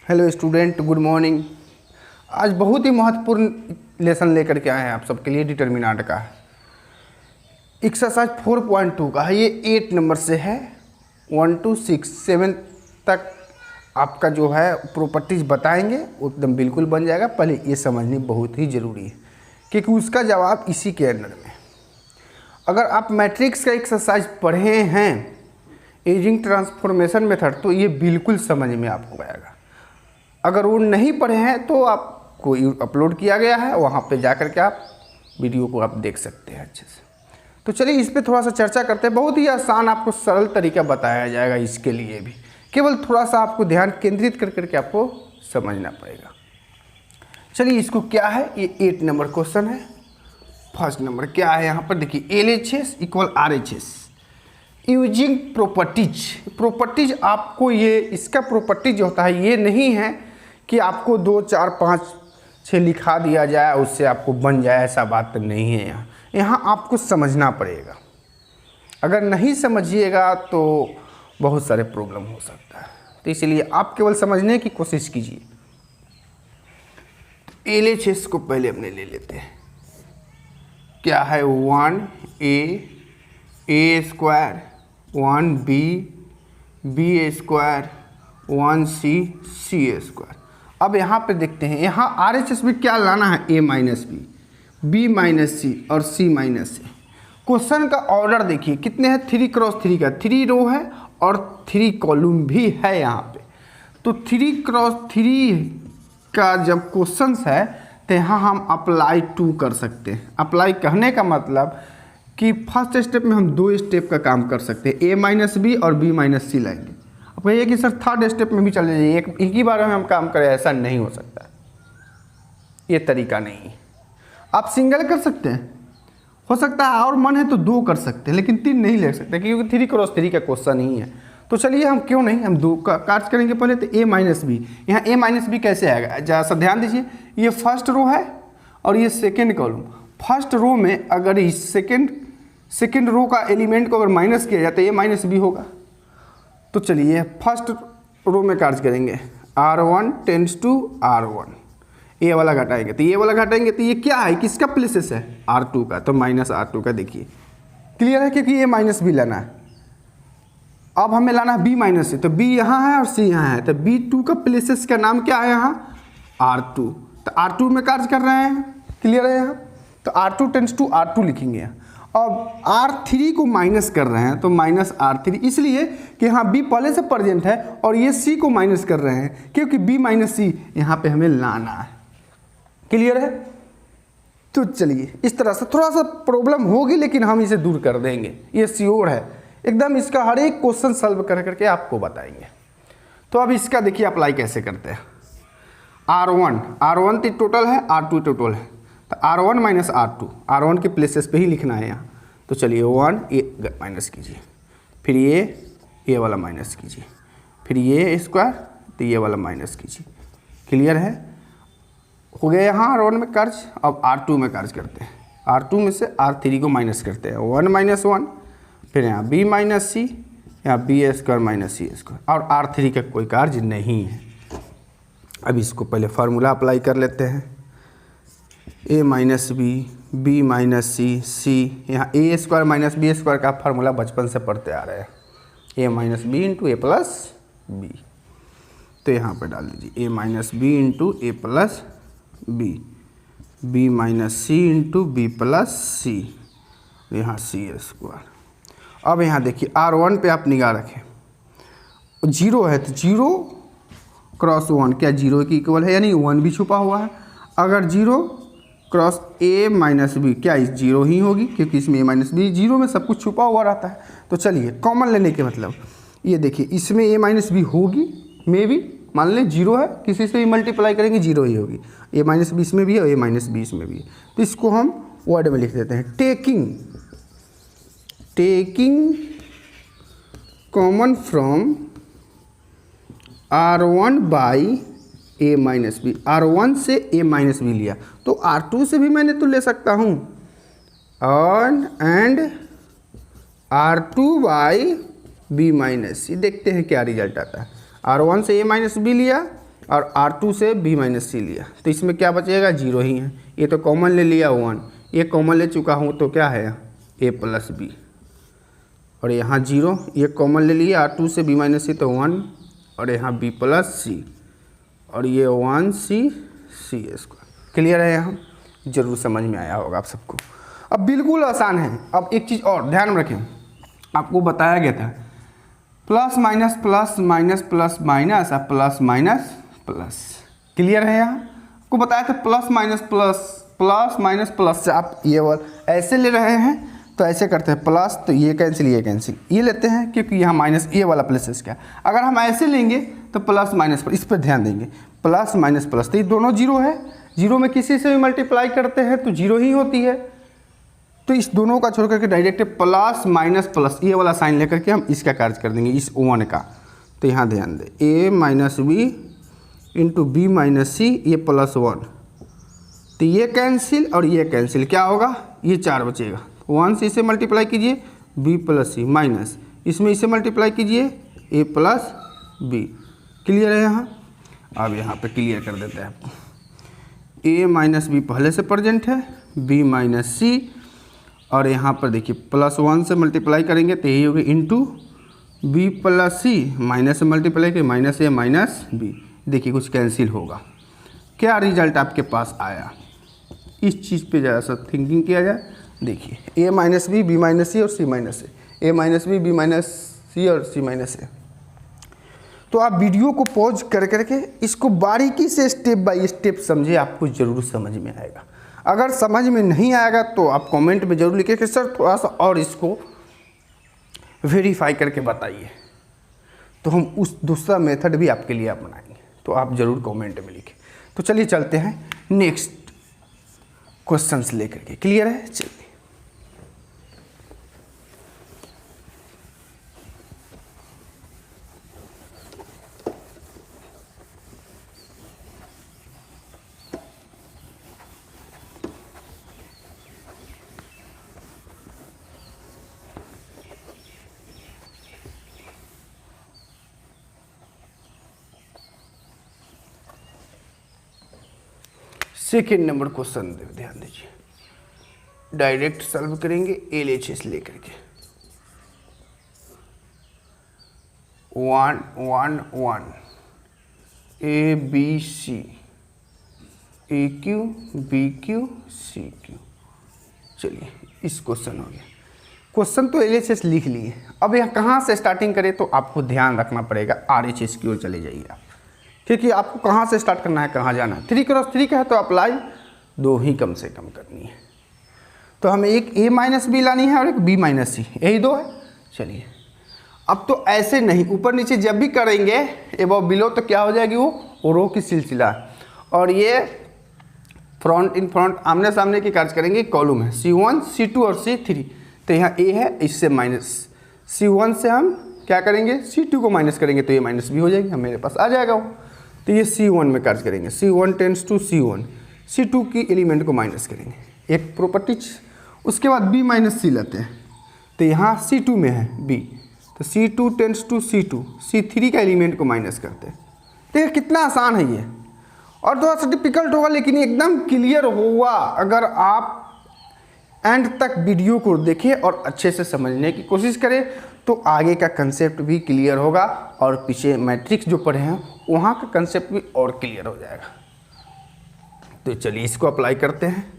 Hello student, good morning. आज बहुत ही महत्वपूर्ण लेसन लेकर के आए हैं आप सबके लिए। डिटर्मिनेंट का एक्सरसाइज 4.2 का है। ये 8 नंबर से है 1 to 6 7 तक आपका जो है प्रॉपर्टीज़ बताएंगे, एकदम बिल्कुल बन जाएगा। पहले ये समझनी बहुत ही ज़रूरी है क्योंकि उसका जवाब इसी के अंदर में। अगर आप मैट्रिक्स का एक्सरसाइज पढ़े हैं एजिंग ट्रांसफॉर्मेशन मेथड, तो ये बिल्कुल समझ में आपको आएगा। अगर वो नहीं पढ़े हैं तो आपको अपलोड किया गया है, वहाँ पे जा कर के आप वीडियो को आप देख सकते हैं अच्छे से। तो चलिए इस पे थोड़ा सा चर्चा करते हैं। बहुत ही आसान आपको सरल तरीका बताया जाएगा। इसके लिए भी केवल थोड़ा सा आपको ध्यान केंद्रित कर करके आपको समझना पड़ेगा। चलिए इसको क्या है, ये 8 नंबर क्वेश्चन है। फर्स्ट नंबर क्या है यहाँ पर देखिए, LHS equal RHS using properties आपको ये इसका प्रॉपर्टीज जो होता है ये नहीं है कि आपको 2 4 5 6 लिखा दिया जाए उससे आपको बन जाए, ऐसा बात नहीं है। यहाँ आपको समझना पड़ेगा। अगर नहीं समझिएगा तो बहुत सारे प्रॉब्लम हो सकता है, तो इसलिए आप केवल समझने की कोशिश कीजिए। LHS को पहले अपने ले लेते हैं। क्या है 1A square 1B B square 1C C square. अब यहाँ पे देखते हैं, यहाँ RHS में क्या लाना है, A minus B, B minus C और C माइनस सी। क्वेश्चन का ऑर्डर देखिए कितने हैं, 3 क्रॉस 3 का 3 रो है और 3 कॉलम भी है यहाँ पे। तो 3 क्रॉस 3 का जब क्वेश्चन है तो यहाँ हम अप्लाई 2 कर सकते हैं। अप्लाई कहने का मतलब कि फर्स्ट स्टेप में हम 2 स्टेप का काम कर सकते हैं, A माइनस बी और B माइनस सी लाएंगे। अब कहिए कि सर थर्ड स्टेप में भी चले जाइए, एक ही बार में हम काम करें, ऐसा नहीं हो सकता। ये तरीका नहीं है। आप सिंगल कर सकते हैं, हो सकता है और मन है तो 2 कर सकते हैं, लेकिन 3 नहीं ले सकते क्योंकि 3 क्रॉस 3 का क्वेश्चन ही है। तो चलिए हम क्यों नहीं, हम 2 का कार्य करेंगे पहले। तो A माइनस बी, यहाँ A माइनस बी कैसे आएगा, जरा सा ध्यान दीजिए। ये फर्स्ट रो है और ये सेकेंड कॉलम। फर्स्ट रो में अगर इस सेकेंड रो का एलिमेंट को अगर माइनस किया जाए तो A माइनस बी होगा। तो चलिए फर्स्ट रो में कार्य करेंगे, R1 टेंड्स टू R1, ये वाला घटाएंगे तो ये वाला घटाएंगे तो ये क्या है, किसका प्लेसेस है, R2 का, तो माइनस R2 का। देखिए क्लियर है क्योंकि ये माइनस बी लाना है। अब हमें लाना है B माइनस सी, तो B यहाँ है और C यहाँ है, तो B2 का प्लेसेस का नाम क्या है यहाँ, R2। तो R2 में कार्य कर रहे हैं, क्लियर है यहाँ। तो R2 टेंड्स टू R2 लिखेंगे। अब R3 को माइनस कर रहे हैं तो माइनस R3, इसलिए कि यहाँ B पहले से प्रेजेंट है और ये C को माइनस कर रहे हैं क्योंकि B माइनस सी यहाँ पे हमें लाना है। क्लियर है। तो चलिए इस तरह से थोड़ा सा प्रॉब्लम होगी लेकिन हम इसे दूर कर देंगे, ये श्योर है एकदम। इसका हर एक क्वेश्चन सॉल्व कर करके आपको बताएंगे। तो अब इसका देखिए अप्लाई कैसे करते हैं। R1 तो टोटल है, R2 टोटल है, तो R1 माइनस R2, R1 के प्लेसेस पे ही लिखना है यहाँ। तो चलिए 1 ये माइनस कीजिए, फिर ये वाला माइनस कीजिए, फिर ये स्क्वायर तो ये वाला माइनस कीजिए। क्लियर है, हो गया यहाँ R1 में कार्य। अब R2 में कार्य करते हैं। R2 में से R3 को माइनस करते हैं, 1 माइनस 1, फिर यहाँ B माइनस सी, यहाँ B स्क्वायर माइनस सी स्क्वायर, और R3 का कोई कार्य नहीं है। अब इसको पहले फार्मूला अप्लाई कर लेते हैं। A minus B, B minus C, C, यहाँ A square minus B square का फार्मूला बचपन से पढ़ते आ रहे हैं, A minus B into A plus B. तो यहाँ पर डाल दीजिए A minus B into A plus B, B minus C into B plus C, यहाँ C स्क्वायर। अब यहाँ देखिए R1 पे आप निगाह रखें, 0 है तो 0 क्रॉस 1 क्या 0 की इक्वल है, यानी 1 भी छुपा हुआ है। अगर 0 क्रॉस A माइनस बी क्या इस 0 ही होगी क्योंकि इसमें A माइनस बी, 0 में सब कुछ छुपा हुआ रहता है। तो चलिए कॉमन लेने के मतलब ये देखिए इसमें A माइनस बी होगी, मे भी मान लें 0 है, किसी से भी मल्टीप्लाई करेंगे 0 ही होगी। A माइनस बी इसमें भी है और A माइनस बी इसमें भी है। तो इसको हम वर्ड में लिख देते हैं, taking common from R1 by A minus B. R1 से A माइनस बी लिया तो R2 से भी मैंने तो ले सकता हूँ, and R2 by B minus C. देखते हैं क्या रिजल्ट आता है। R1 से A माइनस बी लिया, और R2 से B माइनस सी लिया, तो इसमें क्या बचेगा, 0 ही है। ये तो कॉमन ले लिया 1, ये कॉमन ले चुका हूँ तो क्या है A प्लस बी, और यहाँ 0, ये कॉमन ले लिया R2 से B माइनस सी तो 1, और यहाँ B प्लस सी, और ये 1c सी स्क्वायर। क्लियर है, यहाँ जरूर समझ में आया होगा आप सबको। अब बिल्कुल आसान है। अब एक चीज़ और ध्यान में रखें, आपको बताया गया था plus minus plus minus plus minus और प्लस माइनस प्लस। क्लियर है, यहाँ आपको बताया था plus minus plus plus minus plus से आप ये वाला ऐसे ले रहे हैं तो ऐसे करते हैं प्लस, तो ये कैंसिल ये लेते हैं क्योंकि यहाँ माइनस ये वाला प्लस है इसका। अगर हम ऐसे लेंगे तो प्लस माइनस पर, इस पर ध्यान देंगे, प्लस माइनस प्लस, तो ये दोनों 0 है। 0 में किसी से भी मल्टीप्लाई करते हैं तो 0 ही होती है, तो इस दोनों का छोड़ करके डायरेक्ट प्लस माइनस प्लस ये वाला साइन लेकर के हम इसका कार्य कर देंगे, इस 1 का। तो यहाँ ध्यान दें, a minus B into B minus C, ये +1, तो ये कैंसिल और ये कैंसिल, क्या होगा, ये 4 बचेगा। 1 से इसे मल्टीप्लाई कीजिए b प्लस सी, माइनस इसमें इसे मल्टीप्लाई कीजिए a प्लस बी। क्लियर है यहाँ। अब यहाँ पे क्लियर कर देते हैं आपको, a माइनस बी पहले से प्रेजेंट है, b माइनस सी, और यहाँ पर देखिए +1 से मल्टीप्लाई करेंगे तो यही होगी इंटू b प्लस सी, माइनस से मल्टीप्लाई करें माइनस a माइनस b, देखिए कुछ कैंसिल होगा। क्या रिजल्ट आपके पास आया, इस चीज़ पे ज़रा सा थिंकिंग किया जाए। देखिए a minus B, B minus C और C minus A, a minus B, B minus C और सी माइनस ए। तो आप वीडियो को पॉज कर करके इसको बारीकी से स्टेप बाय स्टेप समझे, आपको ज़रूर समझ में आएगा। अगर समझ में नहीं आएगा तो आप कमेंट में ज़रूर लिखिए कि सर थोड़ा सा और इसको वेरीफाई करके बताइए, तो हम उस दूसरा मेथड भी आपके लिए अपनाएंगे। तो आप ज़रूर कमेंट में लिखें। तो चलिए चलते हैं नेक्स्ट क्वेश्चंस लेकर के। क्लियर है, चलिए। सेकेंड नंबर क्वेश्चन ध्यान दीजिए, डायरेक्ट सॉल्व करेंगे LHS लेकर के। 1 1 1 ABC AQ BQ CQ। चलिए इस क्वेश्चन हो गया। क्वेश्चन तो LHS लिख लिए, अब यहाँ कहाँ से स्टार्टिंग करें तो आपको ध्यान रखना पड़ेगा, RHS की ओर चले जाइए आप, क्योंकि आपको कहाँ से स्टार्ट करना है, कहाँ जाना है। 3x3 का है तो अप्लाई 2 ही कम से कम करनी है। तो हमें एक a माइनस बी लानी है और एक b माइनस सी, यही 2 है। चलिए अब तो ऐसे नहीं, ऊपर नीचे जब भी करेंगे एबव बिलो तो क्या हो जाएगी, वो रो की सिलसिला, और ये फ्रंट इन फ्रंट आमने सामने की कार्य करेंगे, कॉलम है C1 C2 और C3। तो यहाँ a है, इससे माइनस C1 से हम क्या करेंगे, C2 को माइनस करेंगे तो ये माइनस भी हो जाएगी, मेरे पास आ जाएगा वो। तो ये C1 में कार्य करेंगे, C1 tends to C1, C2 की एलिमेंट को माइनस करेंगे, एक प्रॉपर्टीज। उसके बाद B माइनस सी लेते हैं, तो यहाँ C2 में है B, तो C2 tends to C2, C3 का एलिमेंट को माइनस करते हैं। देखिए कितना आसान है ये, और थोड़ा सा डिफिकल्ट होगा लेकिन एकदम क्लियर होगा अगर आप एंड तक वीडियो को देखें और अच्छे से समझने की कोशिश करें, तो आगे का कंसेप्ट भी क्लियर होगा और पीछे मैट्रिक्स जो पढ़े हैं वहाँ का कंसेप्ट भी और क्लियर हो जाएगा। तो चलिए इसको अप्लाई करते हैं।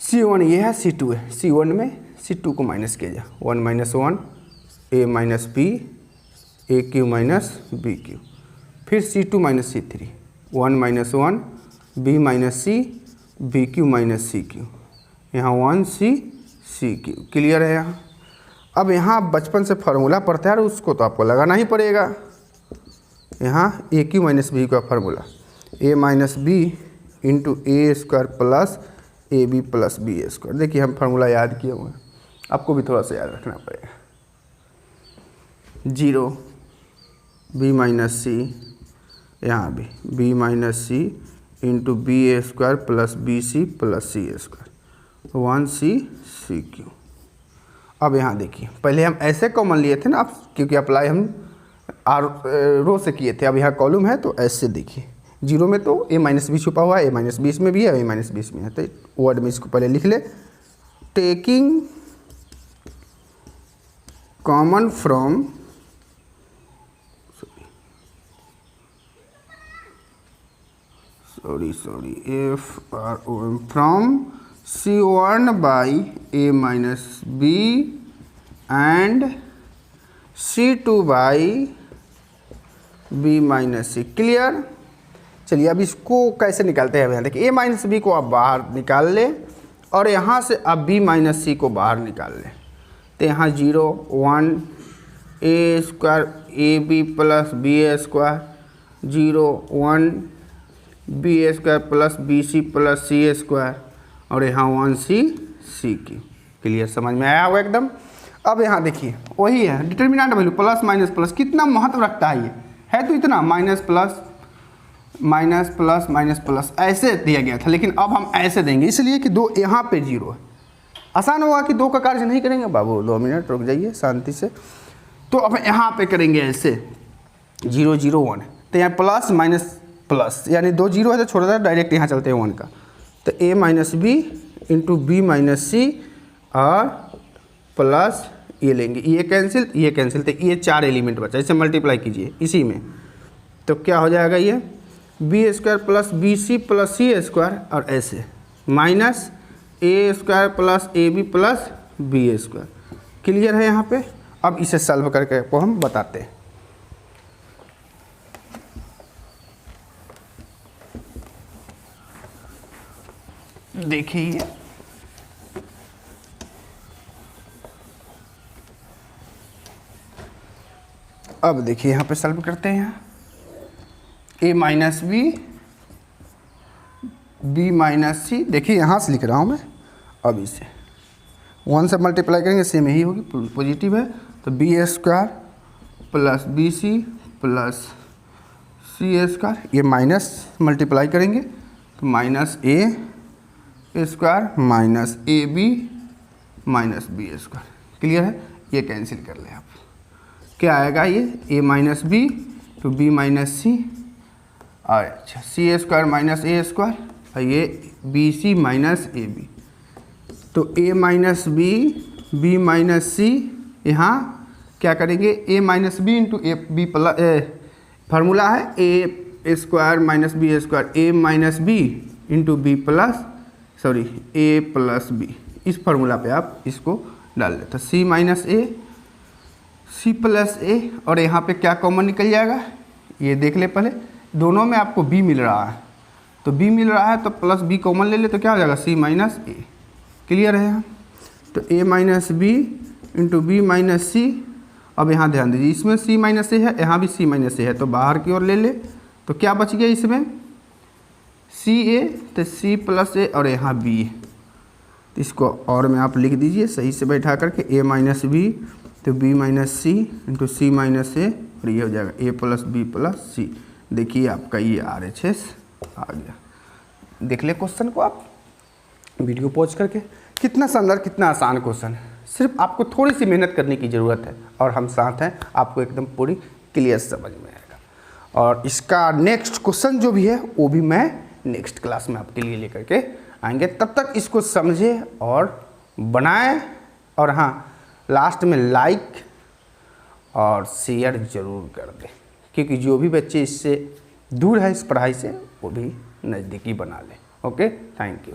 C1 ये है, C2 है, C1 में C2 को माइनस किया जाए, 1 minus 1 A minus B AQ minus BQ, फिर C2 minus C3, 1 minus 1 B minus C BQ minus CQ, यहाँ 1C CQ। क्लियर है यहाँ। अब यहाँ बचपन से फार्मूला पढ़ते हैं और उसको तो आपको लगाना ही पड़ेगा। यहाँ AQ माइनस B का formula A minus B into A square plus AB plus B square. देखिए हम फार्मूला याद किए हुए हैं, आपको भी थोड़ा सा याद रखना पड़ेगा। 0 B माइनस C, यहाँ भी B minus C into BA square plus BC plus C square, 1C CQ। अब यहाँ देखिए पहले हम ऐसे कॉमन लिए थे ना, अब क्योंकि अप्लाई हम आर रो से किए थे, अब यहाँ कॉलम है तो ऐसे देखिए, 0 में तो a माइनस बी छुपा हुआ है, a माइनस बी इसमें भी है, a माइनस बी इसमें है, तो वर्ड में इसको पहले लिख ले, taking common from from C1 by a minus B and C2 by b minus C. Clear. चलिए अब इसको कैसे निकालते हैं, यहाँ देखिए a माइनस बी को आप बाहर निकाल ले और यहाँ से आप b माइनस सी को बाहर निकाल लें, तो यहाँ 0 1 a square A B plus B A square, 0 1 B A square plus B C plus C A square, और यहाँ 1 सी सी की। क्लियर, समझ में आया होगा एकदम। अब यहाँ देखिए वही है determinant value plus minus plus, कितना महत्व रखता है ये, है तो इतना minus plus minus plus minus plus ऐसे दिया गया था, लेकिन अब हम ऐसे देंगे इसलिए कि 2 यहाँ पे 0 है। आसान होगा कि 2 का कार्य नहीं करेंगे बाबू, 2 मिनट रुक जाइए शांति से। तो अब यहाँ पे करेंगे ऐसे 0 0 1, तो यहाँ प्लस माइनस प्लस यानी 2 0 है तो छोड़ दे, डायरेक्ट यहाँ चलते हैं 1 का, तो a minus B into B minus C और प्लस ये लेंगे, ये कैंसिल, तो ये 4 एलिमेंट बचा, इसे मल्टीप्लाई कीजिए इसी में, तो क्या हो जाएगा ये B square plus B C plus C square, और ऐसे minus A square plus A B plus B square. Clear है यहाँ पे। अब इसे सॉल्व करके आपको हम बताते हैं। देखिए अब देखिए यहाँ पे सॉल्व करते हैं, a माइनस बी माइनस सी, देखिए यहाँ से लिख रहा हूँ मैं, अब इसे 1 से मल्टीप्लाई करेंगे सेम यही होगी, पॉजिटिव है, तो B square plus B C plus C square, ये माइनस मल्टीप्लाई करेंगे तो minus A square minus A B minus B square. Clear है, ये कैंसिल कर ले आप, क्या आएगा ये a minus B two B minus C, अच्छा C square minus A square, और ये B C minus A B, तो a minus B minus C, यहाँ क्या करेंगे a minus B into A B plus, formula है A square minus B square, a minus B into B plus sorry a plus B, इस formula पे आप इसको डाल दें, तो c minus A C plus ए, और यहाँ पे क्या कॉमन निकल जाएगा ये देख ले पहले, दोनों में आपको b मिल रहा है, तो b मिल रहा है तो प्लस b कॉमन ले ले तो क्या हो जाएगा c माइनस ए। क्लियर है यहाँ, तो a minus B into B minus C, अब यहाँ ध्यान दीजिए इसमें c माइनस ए है, यहाँ भी c माइनस ए है, तो बाहर की ओर ले ले, तो क्या बच गया इसमें सी ए, तो c प्लस ए, और यहाँ b, तो इसको और में आप लिख दीजिए सही से बैठा करके, a माइनस बी तो b माइनस सी इंटू सी माइनस ए, और ये हो जाएगा a प्लस बी प्लस सी। देखिए आपका ये RHS आ गया। देख ले क्वेश्चन को आप वीडियो पॉज करके, कितना शानदार कितना आसान क्वेश्चन है, सिर्फ आपको थोड़ी सी मेहनत करने की ज़रूरत है, और हम साथ हैं, आपको एकदम पूरी क्लियर समझ में आएगा। और इसका नेक्स्ट क्वेश्चन जो भी है वो भी मैं नेक्स्ट क्लास में आपके लिए लेकर के आएंगे, तब तक इसको समझे और बनाएं, और हाँ लास्ट में लाइक और शेयर ज़रूर कर दें, क्योंकि जो भी बच्चे इससे दूर है इस पढ़ाई से वो भी नज़दीकी बना लें। Okay, thank you.